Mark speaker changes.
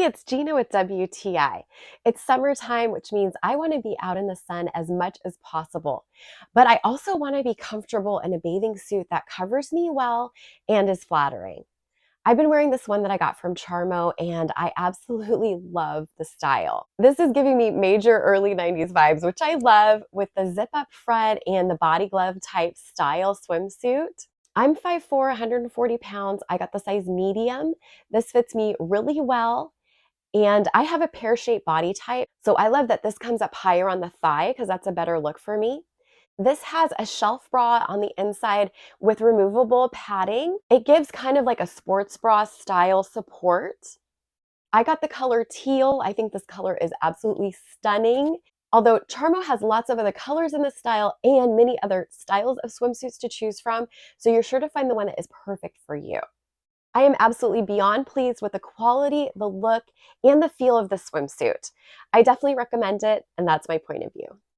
Speaker 1: Hey, it's Gina with WTI. It's summertime, which means I want to be out in the sun as much as possible. But I also want to be comfortable in a bathing suit that covers me well and is flattering. I've been wearing this one that I got from Charmo, and I absolutely love the style. This is giving me major early 90s vibes, which I love, with the zip up front and the body glove type style swimsuit. I'm 5'4", 140 pounds. I got the size medium. This fits me really well. And I have a pear-shaped body type, so I love that this comes up higher on the thigh because that's a better look for me. This has a shelf bra on the inside with removable padding. It gives kind of like a sports bra style support. I got the color teal. I think this color is absolutely stunning. Although Charmo has lots of other colors in this style and many other styles of swimsuits to choose from, so you're sure to find the one that is perfect for you. I am absolutely beyond pleased with the quality, the look, and the feel of the swimsuit. I definitely recommend it, and that's my point of view.